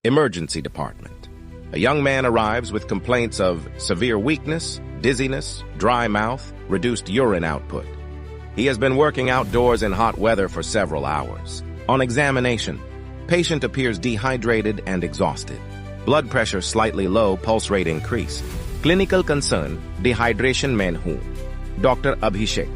Emergency department. A young man arrives with complaints of severe weakness, dizziness, dry mouth, reduced urine output. He has been working outdoors in hot weather for several hours. On examination, patient appears dehydrated and exhausted. Blood pressure slightly low, pulse rate increased. Clinical concern, dehydration में हूँ. Doctor अभिषेक.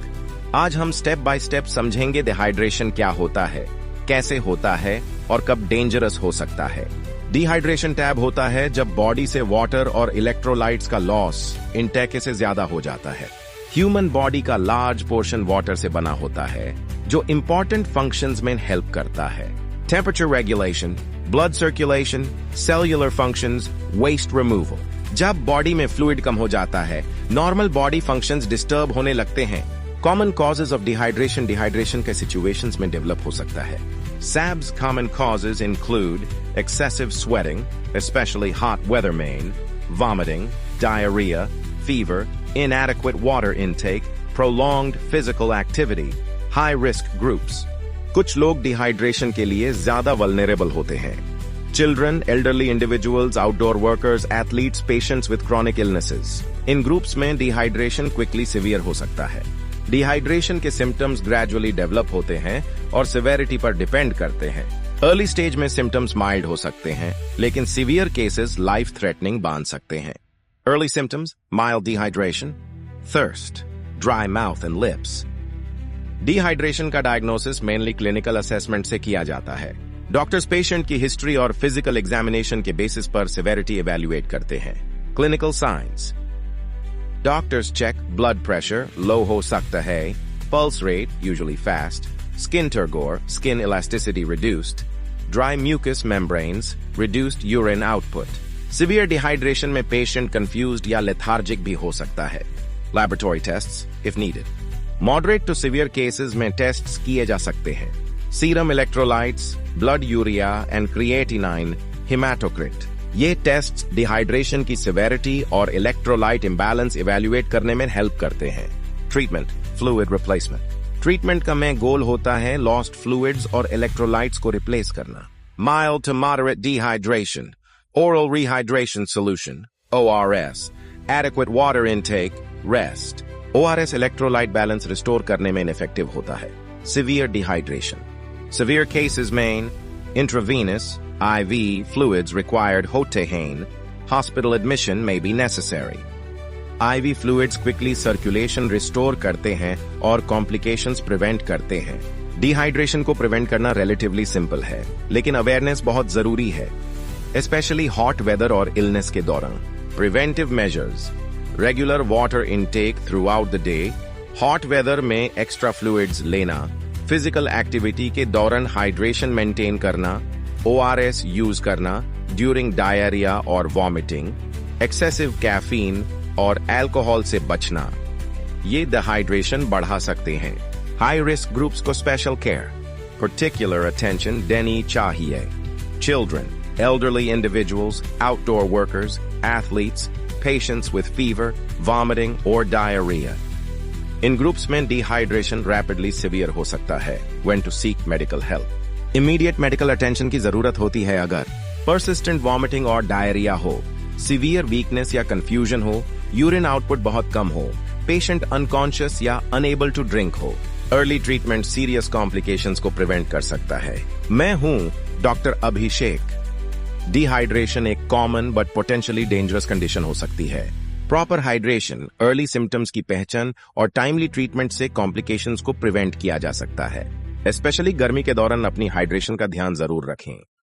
आज हम step by step समझेंगे dehydration क्या होता है, कैसे होता है और कब डेंजरस हो सकता है. डिहाइड्रेशन टैब होता है जब बॉडी से वाटर और इलेक्ट्रोलाइट्स का लॉस इनटेक से ज्यादा हो जाता है. ह्यूमन बॉडी का लार्ज पोर्शन वाटर से बना होता है जो इंपॉर्टेंट फंक्शंस में हेल्प करता है. Temperature regulation, blood circulation, cellular functions, waste removal. जब बॉडी में फ्लूइड कम हो जाता है, नॉर्मल बॉडी फंक्शंस डिस्टर्ब होने लगते हैं. कॉमन कॉजेज ऑफ डिहाइड्रेशन के सिचुएशंस में डेवलप हो सकता है. SAB's common causes include excessive sweating, especially hot weather main, vomiting, diarrhea, fever, inadequate water intake, prolonged physical activity, high-risk groups. कुछ लोग डिहाइड्रेशन के लिए ज्यादा वल्नरेबल होते हैं. Children, elderly individuals, outdoor workers, athletes, patients with chronic illnesses. In groups में dehydration quickly severe हो सकता है. डिहाइड्रेशन के सिम्टम्स ग्रेजुअली डेवलप होते हैं और सिवेरिटी पर डिपेंड करते हैं. अर्ली स्टेज में सिम्टम्स माइल्ड हो सकते हैं, लेकिन सीवियर केसेस लाइफ थ्रेटनिंग बन सकते हैं. Early symptoms, mild dehydration, thirst, dry mouth and lips. Dehydration का डायग्नोसिस मेनली क्लिनिकल असेसमेंट से किया जाता है. डॉक्टर्स पेशेंट की हिस्ट्री और फिजिकल एग्जामिनेशन के बेसिस पर सिवेरिटी इवैल्यूएट करते हैं. Clinical science. Doctors check blood pressure, low ho sakta hai, pulse rate, usually fast, skin turgor, skin elasticity reduced, dry mucous membranes, reduced urine output. Severe dehydration में patient confused या lethargic भी हो सकता है. Laboratory tests, if needed. Moderate to severe cases में tests किए जा सकते हैं. Serum electrolytes, blood urea and creatinine, hematocrit. ये टेस्ट डिहाइड्रेशन की सिवेरिटी और इलेक्ट्रोलाइट इम्बैलेंस इवैल्यूएट करने में हेल्प करते हैं. Treatment, fluid replacement. ट्रीटमेंट का मेन गोल होता है लॉस्ट फ्लूइड्स और इलेक्ट्रोलाइट्स को रिप्लेस करना. Mild to moderate dehydration, oral rehydration solution, ORS, adequate water intake, rest. ORS electrolyte balance restore करने में इफेक्टिव होता है. Severe dehydration. सिवियर केसेस में intravenous IV fluids required Hotehain. Hospital admission may be necessary. IV fluids quickly circulation restore करते हैं और complications prevent करते हैं. Dehydration को prevent करना relatively simple है, लेकिन awareness बहुत जरूरी है, especially hot weather और illness के दौरान. Preventive measures. Regular water intake throughout the day. Hot weather में extra fluids लेना. Physical activity के दौरान hydration maintain करना. ORS यूज करना ड्यूरिंग डायरिया और वॉमिटिंग. एक्सेसिव कैफीन और अल्कोहल से बचना, ये डिहाइड्रेशन बढ़ा सकते हैं. हाई रिस्क ग्रुप्स को स्पेशल केयर, पर्टिकुलर अटेंशन देनी चाहिए. Children, elderly individuals, outdoor workers, athletes, patients with fever, vomiting और डायरिया. इन ग्रुप्स में डिहाइड्रेशन रैपिडली सीवियर हो सकता है. When to seek medical help. Immediate medical attention की जरूरत होती है अगर परसिस्टेंट वॉमिटिंग और डायरिया हो, सीवियर वीकनेस या कंफ्यूजन हो, यूरिन आउटपुट बहुत कम हो, पेशेंट अनकॉन्शियस या अनएबल टू ड्रिंक हो. अर्ली ट्रीटमेंट सीरियस कॉम्प्लिकेशंस को प्रिवेंट कर सकता है. मैं हूं डॉक्टर अभिषेक. डिहाइड्रेशन एक common but potentially dangerous condition हो सकती है. प्रॉपर हाइड्रेशन, अर्ली सिम्टम्स की पहचान और टाइमली ट्रीटमेंट से कॉम्प्लिकेशंस को प्रिवेंट किया जा सकता है. स्पेशली गर्मी के दौरान अपनी हाइड्रेशन का ध्यान जरूर रखें.